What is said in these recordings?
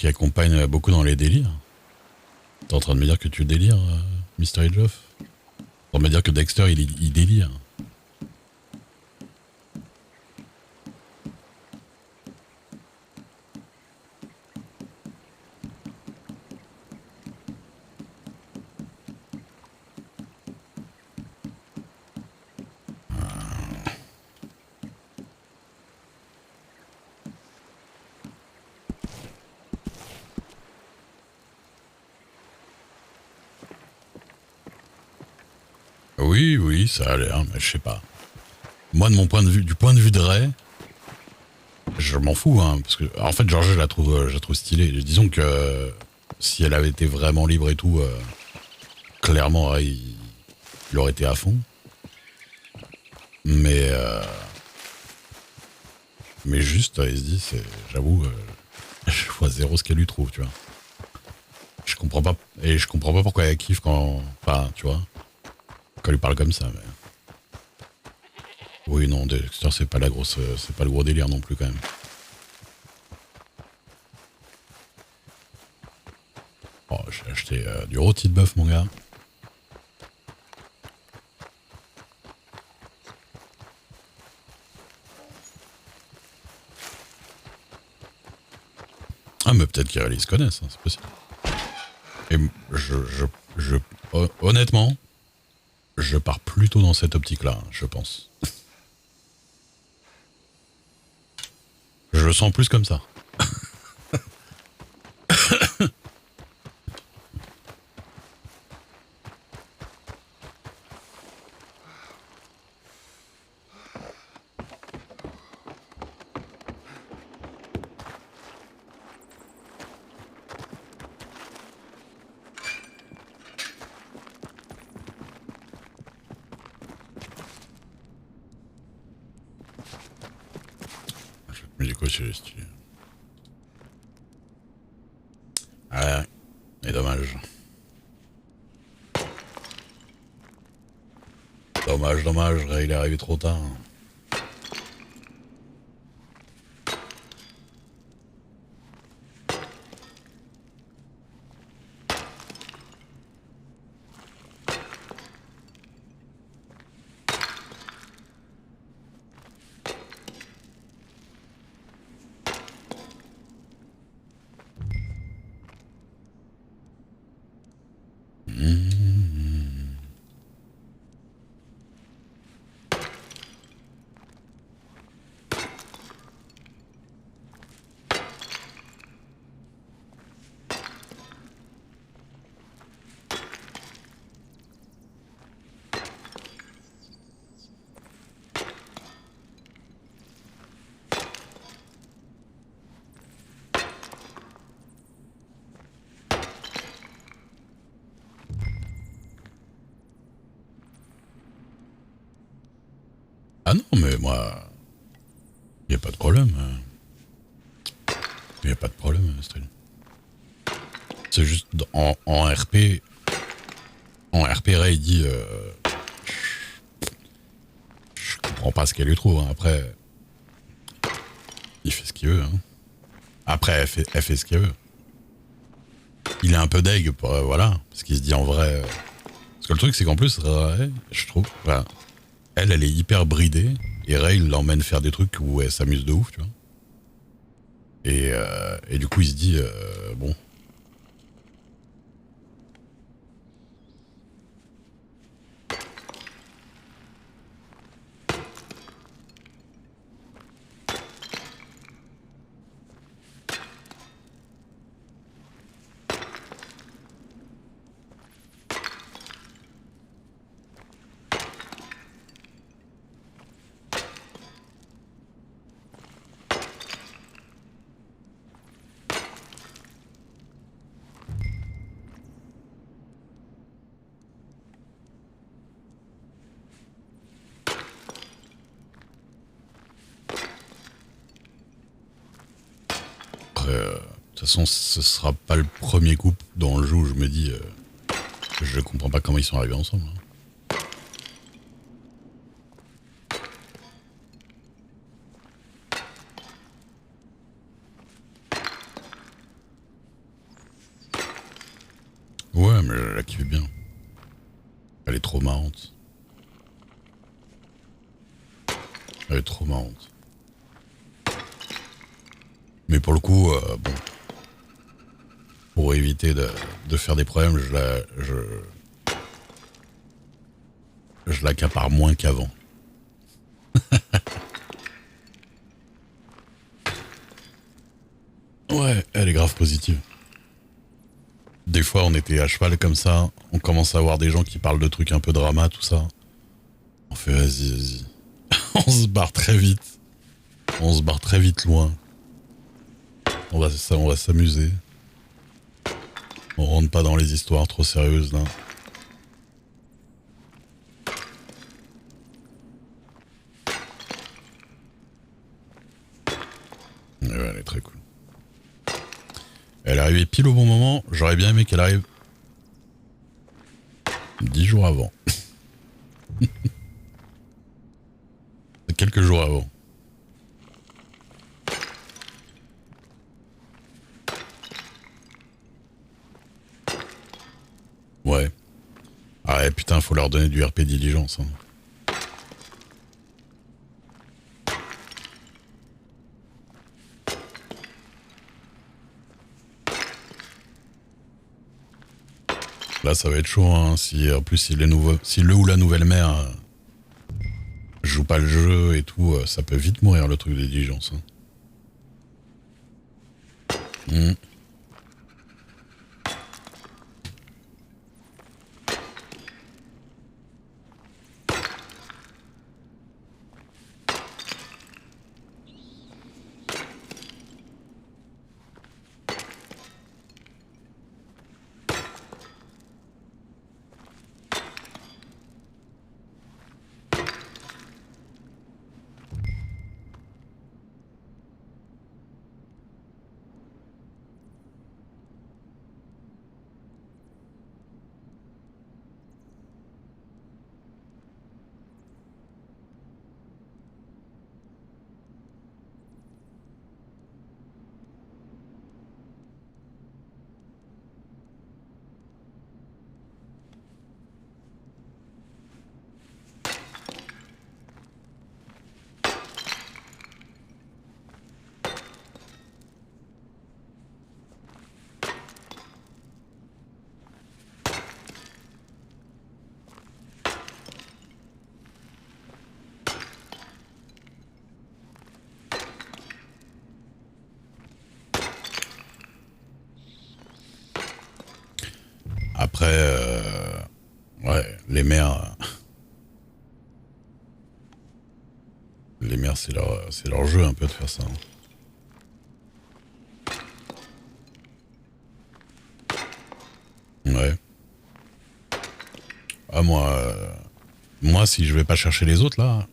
qui accompagne beaucoup dans les délires. T'es en train de me dire que tu délires, Mystery Geoff? T'es en train de me dire que Dexter, il délire? Oui, oui, ça a l'air, mais je sais pas. Moi, de mon point de vue, du point de vue de Ray, je m'en fous, hein, parce que en fait, George, je la trouve stylée. Disons que si elle avait été vraiment libre et tout, clairement, Ray, il aurait été à fond. Mais mais juste, il se dit, j'avoue, je vois zéro ce qu'elle lui trouve, tu vois. Je comprends pas, et je comprends pas pourquoi elle kiffe quand, enfin, tu vois, quand elle lui parle comme ça. Mais oui, non, Dexter, c'est pas le gros délire non plus quand même. Oh, j'ai acheté du rôti de bœuf, mon gars. Ah, mais peut-être qu'ils se connaissent, hein, c'est possible. Et je, honnêtement, je pars plutôt dans cette optique-là, hein, je pense. Je le sens plus comme ça. Mais du coup, c'est stylé. Ah, mais dommage. Dommage, dommage, il est arrivé trop tard. Ah non, mais moi, y a pas de problème. Y a pas de problème, Stella. C'est juste en RP, Ray dit, je comprends pas ce qu'elle lui trouve. Hein. Après, il fait ce qu'il veut. Hein. Après, elle fait ce qu'elle veut. Il est un peu deg, voilà, parce qu'il se dit en vrai. Parce que le truc, c'est qu'en plus, Ray, je trouve, enfin, elle est hyper bridée, et Ray l'emmène faire des trucs où elle s'amuse de ouf, tu vois. Et du coup, il se dit, bon, après, de toute façon, ce sera pas le premier couple dans le jeu où je me dis, je comprends pas comment ils sont arrivés ensemble. Hein. kiffe bien. Elle est trop marrante. Elle est trop marrante. Mais pour le coup, bon, pour éviter de faire des problèmes, je l'accapare moins qu'avant. Ouais, elle est grave positive. Des fois, on était à cheval comme ça, on commence à voir des gens qui parlent de trucs un peu drama, tout ça. On fait vas-y, vas-y. On se barre très vite. On se barre très vite loin. On va s'amuser. On rentre pas dans les histoires trop sérieuses là. Ouais, elle est très cool. Elle est arrivée pile au bon moment. J'aurais bien aimé qu'elle arrive 10 jours avant. Quelques jours avant. Ouais. Ah ouais, putain, faut leur donner du RP diligence. Hein. Là, ça va être chaud. Hein. Si en plus, si le ou la nouvelle mère joue pas le jeu et tout, ça peut vite mourir le truc de diligence. Hein. Mmh. Après, ouais, les mères, c'est leur jeu un peu de faire ça. Hein. Ouais. Ah moi, si je vais pas chercher les autres là,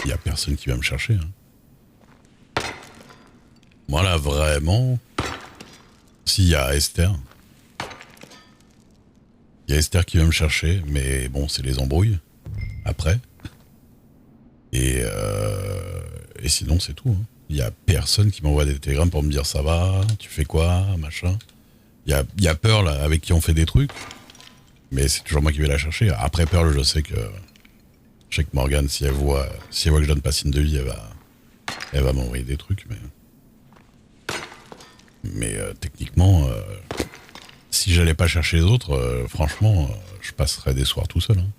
il y a personne qui va me chercher. Hein. Moi là, vraiment, s'il y a Esther. Il y a Esther qui va me chercher, mais bon, c'est les embrouilles. Après. Et sinon, c'est tout. Hein. Il y a personne qui m'envoie des télégrammes pour me dire ça va, tu fais quoi, machin. Il y a Pearl avec qui on fait des trucs, mais c'est toujours moi qui vais la chercher. Après Pearl, je sais que Morgane, si elle voit que je donne pas signe de vie, elle va m'envoyer des trucs. Mais techniquement, si j'allais pas chercher les autres, franchement, je passerais des soirs tout seul. Hein.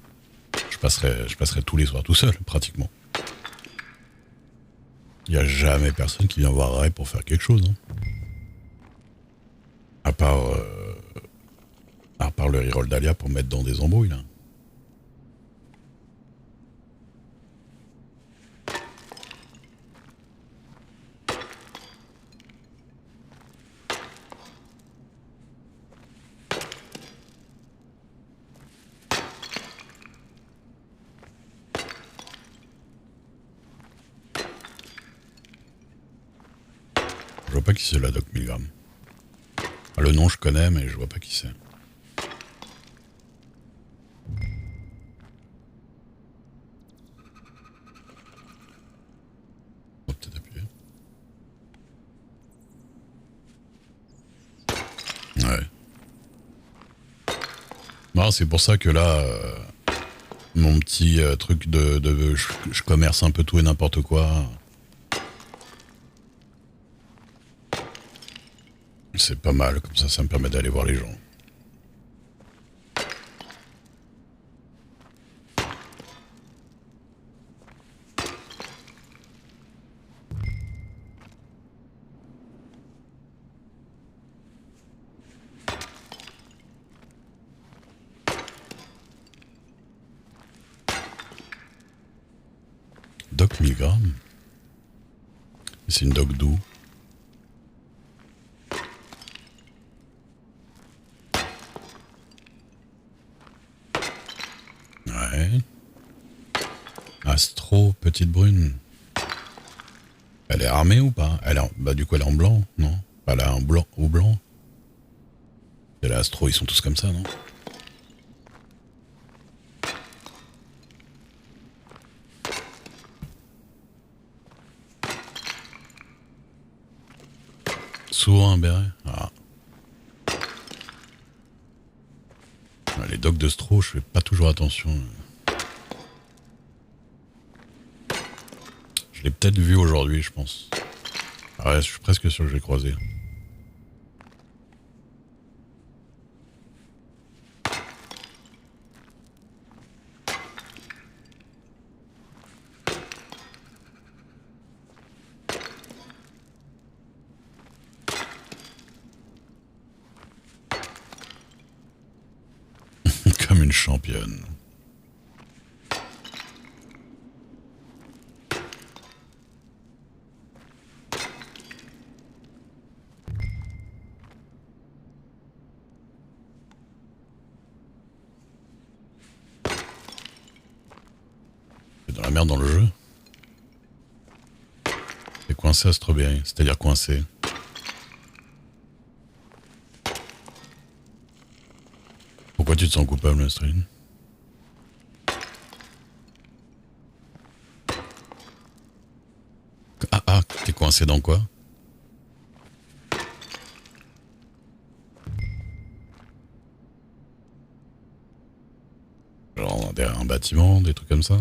Je passerais tous les soirs tout seul, pratiquement. Il n'y a jamais personne qui vient voir Ray pour faire quelque chose. Hein. À part le reroll d'Alia pour me mettre dans des embrouilles, là. Je vois pas qui c'est la Doc Milgram. Ah, le nom je connais, mais je vois pas qui c'est. On va peut-être appuyer. Ouais. Non, c'est pour ça que là, mon petit truc je commerce un peu tout et n'importe quoi. C'est pas mal, comme ça me permet d'aller voir les gens. Doc Milgram. C'est une doc d'où? Ouais. Astro, petite brune. Elle est armée ou pas? Bah du coup elle est en blanc, non? Elle est en blanc ou blanc? Et l'Astro, ils sont tous comme ça, non? Souvent un béret. Ah. Les docs de Stro, je fais pas toujours attention. Je l'ai peut-être vu aujourd'hui, je pense. Ah ouais, je suis presque sûr que je l'ai croisé. Comme une championne. C'est dans la merde dans le jeu. C'est coincé à Strawberry, c'est-à-dire coincé. Pourquoi tu te sens coupable, Astrid? Ah, t'es coincé dans quoi? Genre derrière un bâtiment, des trucs comme ça?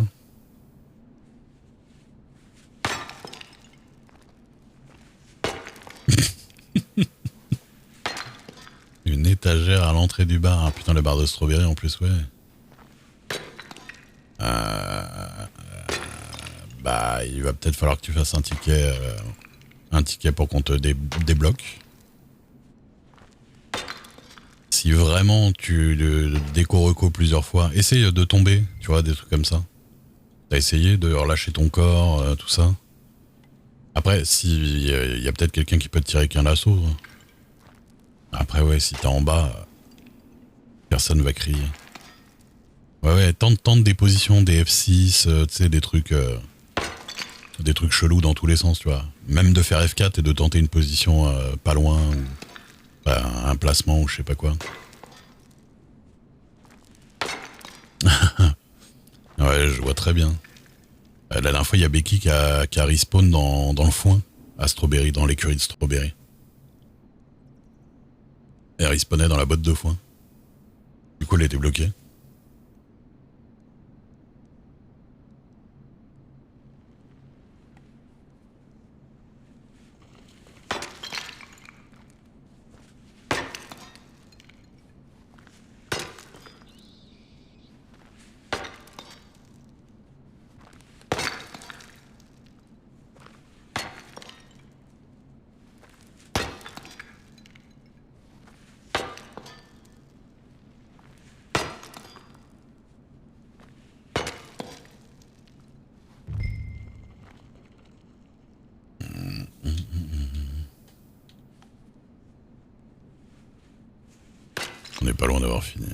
Une étagère à l'entrée du bar. Ah, putain, le bar de Strawberry en plus, ouais. Bah, il va peut-être falloir que tu fasses un ticket pour qu'on te débloque. Si vraiment tu déco-reco plusieurs fois, essaye de tomber, tu vois, des trucs comme ça. T'as essayé de relâcher ton corps, tout ça. Après, si y a peut-être quelqu'un qui peut te tirer qu'un lasso. Après, ouais, si t'es en bas, personne va crier. Ouais, tente des positions, des F6, tu sais, des trucs chelous dans tous les sens, tu vois. Même de faire F4 et de tenter une position pas loin, ou un placement ou je sais pas quoi. Ouais, je vois très bien. La dernière fois, il y a Becky qui a respawn dans le foin, à Strawberry, dans l'écurie de Strawberry. Elle respawnait dans la botte de foin. Du coup, elle était bloquée. On n'est pas loin d'avoir fini.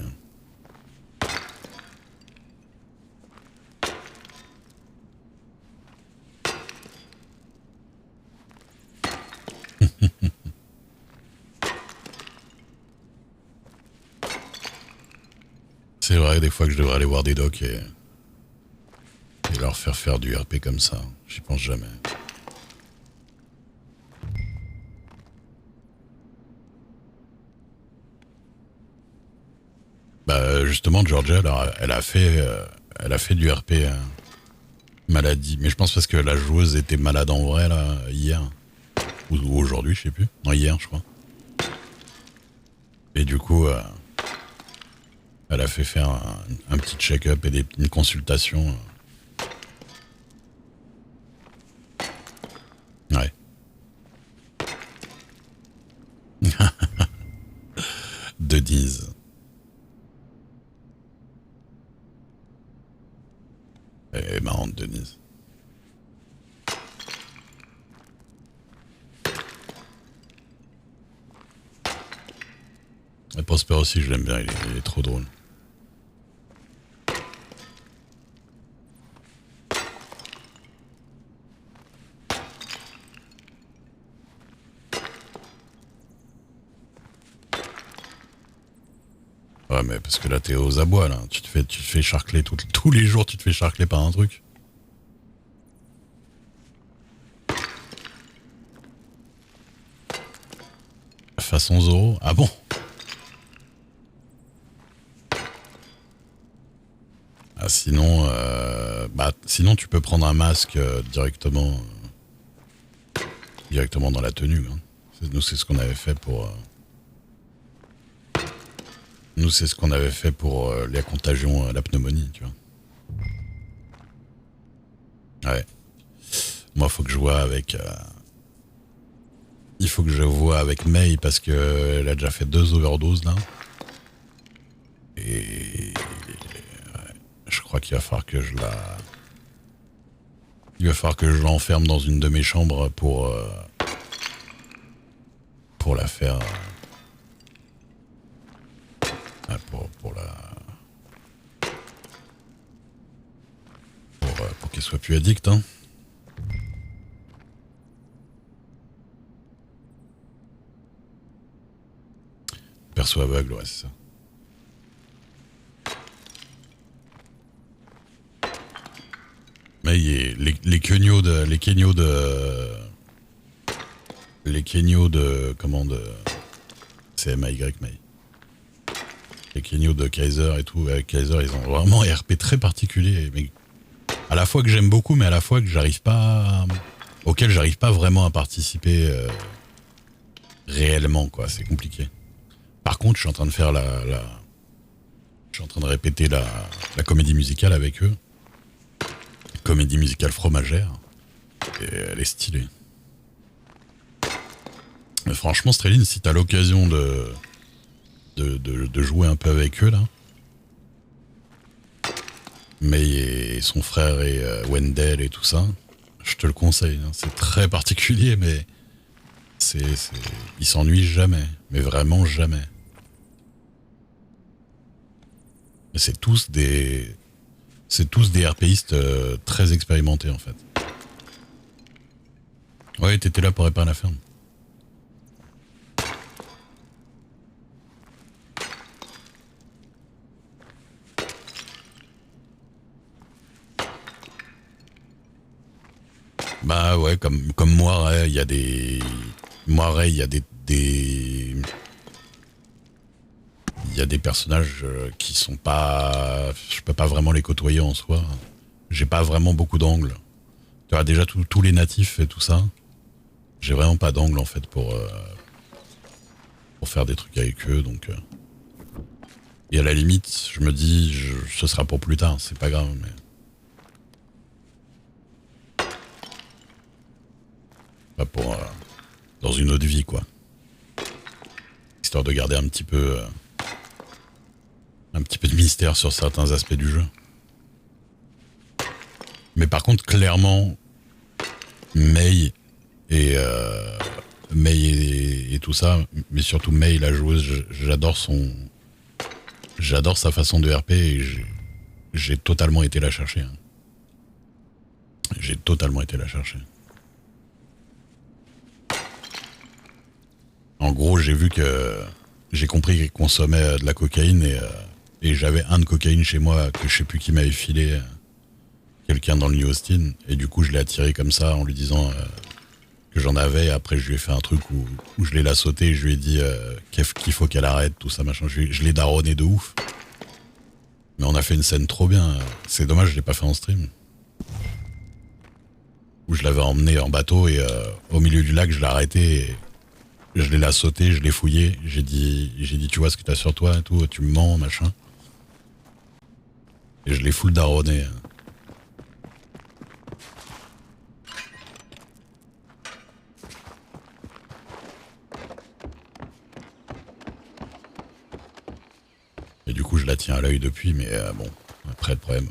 C'est vrai, des fois que je devrais aller voir des docs et leur faire du RP comme ça. J'y pense jamais. Bah, justement, Georgia, elle a fait du RP maladie. Mais je pense parce que la joueuse était malade en vrai, là, hier. Ou aujourd'hui, je sais plus. Non, hier, je crois. Et du coup, elle a fait faire un petit check-up et une consultation. Ouais. Denise. Elle est marrante, Denise. Et Prosper aussi, je l'aime bien, il est trop drôle. Ouais, mais parce que là, t'es aux abois, là. Tu te fais charcler tous les jours, tu te fais charcler par un truc. Façon Zoro. Ah bon? Ah, sinon, sinon, tu peux prendre un masque directement dans la tenue. Hein. Nous, c'est ce qu'on avait fait pour. Nous, c'est ce qu'on avait fait pour la contagion, la pneumonie, tu vois. Ouais. Moi, faut que je vois avec. Il faut que je vois avec May parce que elle a déjà fait 2 overdoses là. Et je crois qu'il va falloir que je la. Il va falloir que je l'enferme dans une de mes chambres pour la faire. Pour la. Pour qu'elle soit plus addict, hein. Perso aveugle, ouais, c'est ça. Mais les Kenyos de comment de c'est MY May. Les Kenyos de Kaiser et tout, avec Kaiser, ils ont vraiment un RP très particulier, mais à la fois que j'aime beaucoup, mais à la fois que auquel j'arrive pas vraiment à participer réellement, quoi. C'est compliqué. Par contre, je suis en train de faire je suis en train de répéter la comédie musicale avec eux. Comédie musicale fromagère. Et elle est stylée. Mais franchement, Streline, si t'as l'occasion de jouer un peu avec eux, là. May et son frère et Wendell et tout ça, je te le conseille. Hein. C'est très particulier, mais ils s'ennuient jamais. Mais vraiment jamais. Et c'est tous des RPistes très expérimentés, en fait. Ouais, t'étais là pour réparer la ferme. Bah ouais, comme Moiret, il y a des. Moiret, il y a il y a des personnages qui sont pas. Je peux pas vraiment les côtoyer en soi. J'ai pas vraiment beaucoup d'angles. Tu vois, déjà tous les natifs et tout ça. J'ai vraiment pas d'angle en fait pour faire des trucs avec eux, donc. Et à la limite, je me dis, ce sera pour plus tard, c'est pas grave, mais. Pas pour. Dans une autre vie, quoi. Histoire de garder un petit peu de mystère sur certains aspects du jeu. Mais par contre, clairement, May et tout ça, mais surtout May, la joueuse, j'adore sa façon de RP et j'ai totalement été la chercher. Hein. J'ai totalement été la chercher. En gros, j'ai compris qu'elle consommait de la cocaïne et j'avais un de cocaïne chez moi que je sais plus qui m'avait filé quelqu'un dans le New Austin et du coup je l'ai attiré comme ça en lui disant que j'en avais. Après je lui ai fait un truc où je l'ai la sauté et je lui ai dit qu'il faut qu'elle arrête tout ça machin. Je l'ai daronné de ouf Mais on a fait une scène trop bien. C'est dommage, je l'ai pas fait en stream. Où je l'avais emmené en bateau et au milieu du lac, je l'ai arrêté. Et je l'ai là sauté, je l'ai fouillé. J'ai dit, tu vois ce que t'as sur toi et tout, tu me mens, machin. Et je l'ai full daronné. Et du coup, je la tiens à l'œil depuis, mais bon, après le problème.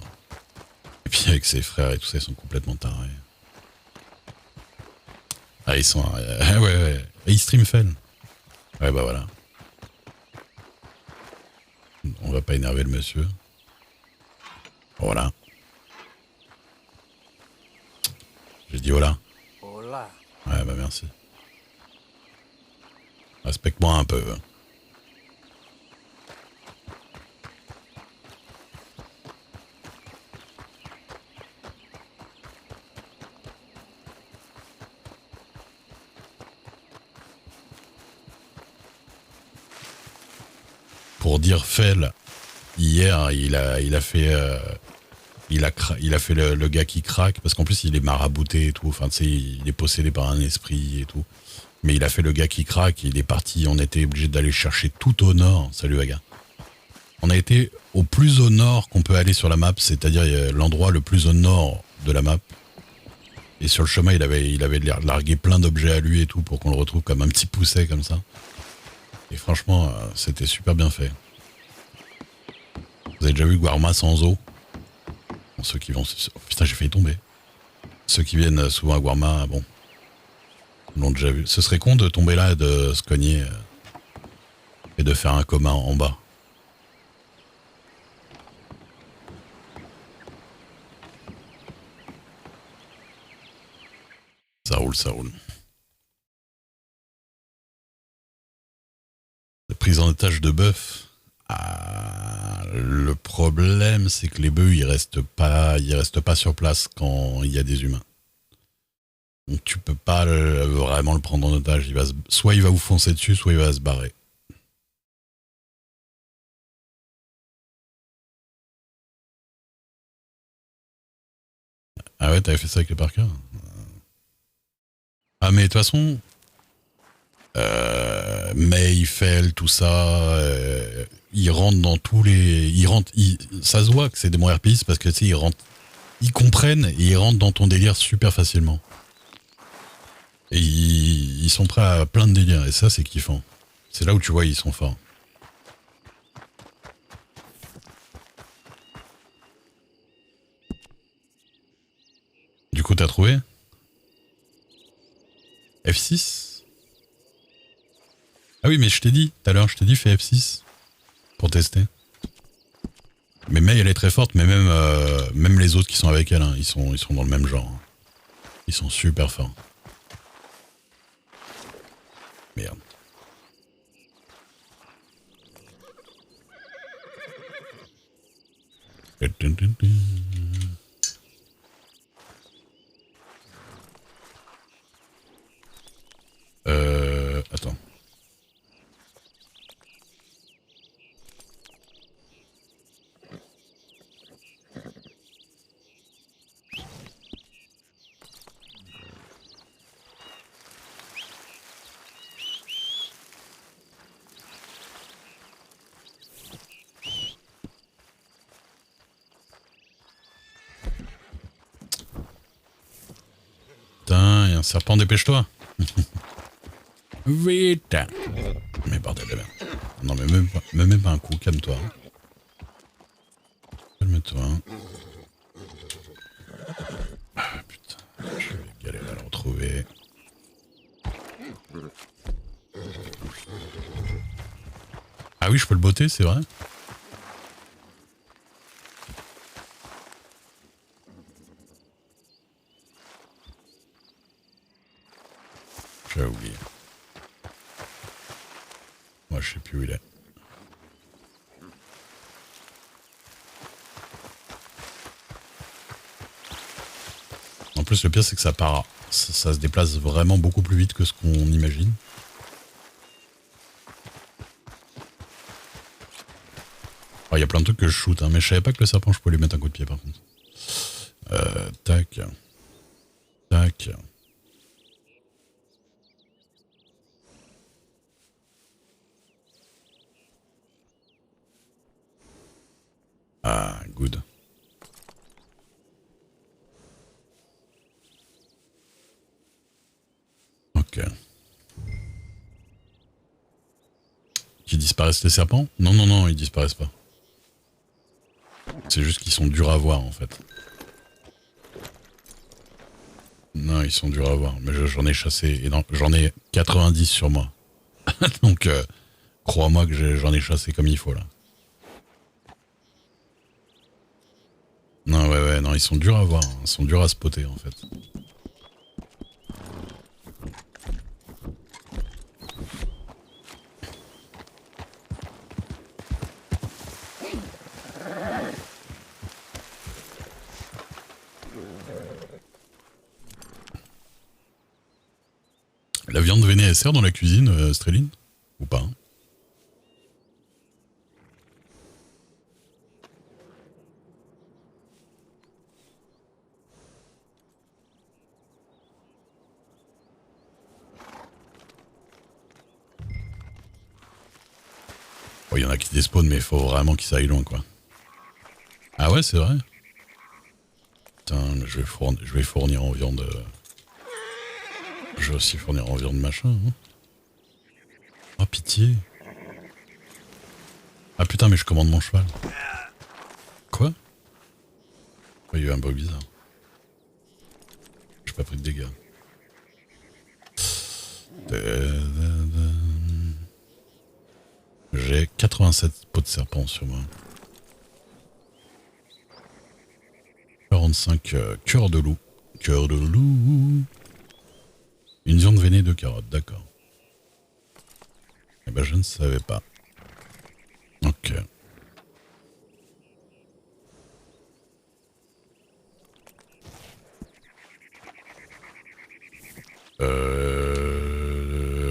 Et puis avec ses frères et tout ça, ils sont complètement tarés. Ah, ils sont. Ouais. Et ils stream Fen. Ouais, bah voilà. On va pas énerver le monsieur. Voilà. J'ai dit voilà. Hola. Ouais, bah merci. Respecte-moi un peu. Pour dire Fel, hier, il a fait. Il a fait le gars qui craque, parce qu'en plus il est marabouté et tout, enfin tu sais, il est possédé par un esprit et tout. Mais il a fait le gars qui craque, il est parti, on était obligé d'aller chercher tout au nord. Salut Vaga. On a été au plus au nord qu'on peut aller sur la map, c'est-à-dire l'endroit le plus au nord de la map. Et sur le chemin, il avait largué plein d'objets à lui et tout pour qu'on le retrouve comme un petit pousset comme ça. Et franchement, c'était super bien fait. Vous avez déjà vu Guarma sans eau? Ceux qui vont... Oh, putain, j'ai failli tomber. Ceux qui viennent souvent à Guarma, bon, l'ont déjà vu. Ce serait con de tomber là et de se cogner et de faire un coma en bas. Ça roule, ça roule. La prise en otage de bœuf. Ah, le problème, c'est que les bœufs, ils restent pas sur place quand il y a des humains. Donc tu peux pas vraiment le prendre en otage. Soit il va vous foncer dessus, soit il va se barrer. Ah ouais, t'avais fait ça avec les Parker? Ah mais de toute façon, Mayfell, tout ça, ils rentrent dans tous les... ça se voit que c'est des bons RPistes parce que tu sais, ils comprennent et ils rentrent dans ton délire super facilement. Et ils sont prêts à plein de délires et ça c'est kiffant. C'est là où tu vois ils sont forts. Du coup t'as trouvé F6? Ah oui mais je t'ai dit tout à l'heure, je t'ai dit fais F6 pour tester. Mais May elle est très forte, mais même les autres qui sont avec elle, hein, ils sont dans le même genre. Ils sont super forts. Merde. Attends. Putain, il y a un serpent, dépêche-toi. Vite. Mais bordel de merde. Non mais même pas un coup, calme-toi. Calme-toi. Ah putain, je vais galérer à le retrouver. Ah oui, je peux le botter, c'est vrai? J'ai oublié. Moi, je sais plus où il est. En plus, le pire, c'est que ça part. Ça se déplace vraiment beaucoup plus vite que ce qu'on imagine. Il y a plein de trucs que je shoot, hein, mais je savais pas que le serpent, je pouvais lui mettre un coup de pied par contre. Tac. Tac. Ah, good. Ok. Qu'ils disparaissent les serpents? Non, non, non, ils disparaissent pas. C'est juste qu'ils sont durs à voir en fait. Non, ils sont durs à voir. Mais j'en ai chassé. J'en ai 90 sur moi. Donc, crois-moi que j'en ai chassé comme il faut là. Non, ouais, non, ils sont durs à voir. Ils sont durs à spotter en fait. La viande veinée, elle sert dans la cuisine, Stréline? Ou pas? Oh, il y en a qui despawnent, mais il faut vraiment qu'ils aillent loin, quoi. Ah ouais, c'est vrai? Putain, je vais fournir en viande... Je vais aussi fournir en viande machin. Hein. Oh, pitié. Ah putain, mais je commande mon cheval. Quoi? Oh, il y a eu un bruit bizarre. J'ai pas pris de dégâts. J'ai 87 pots de serpent sur moi. 45 cœurs de loup. Cœur de loup. Une viande veinée de carottes, d'accord. Eh ben je ne savais pas. Ok.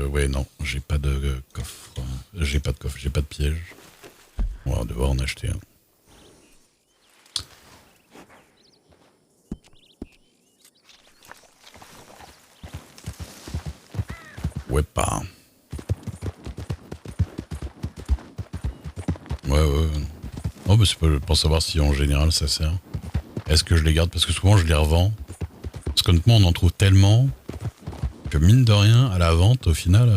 Ouais, non, j'ai pas de coffre. J'ai pas de coffre, j'ai pas de piège. On va devoir en acheter un. Ouais, pas. Ouais. Oh, bah c'est pas pour savoir si en général ça sert. Est-ce que je les garde? Parce que souvent je les revends. Parce qu'honnêtement, on en trouve tellement que mine de rien, à la vente, au final,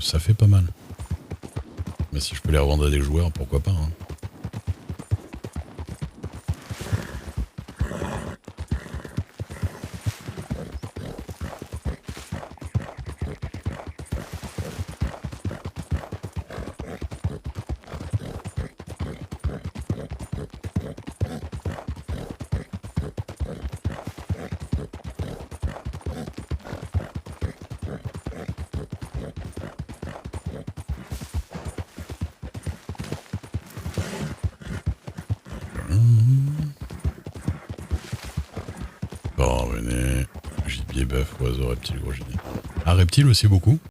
ça fait pas mal. Mais si je peux les revendre à des joueurs, pourquoi pas. Hein. Bon, venez. Gibier, bœuf, oiseau, reptile, gros gibier. Ah, reptile aussi beaucoup.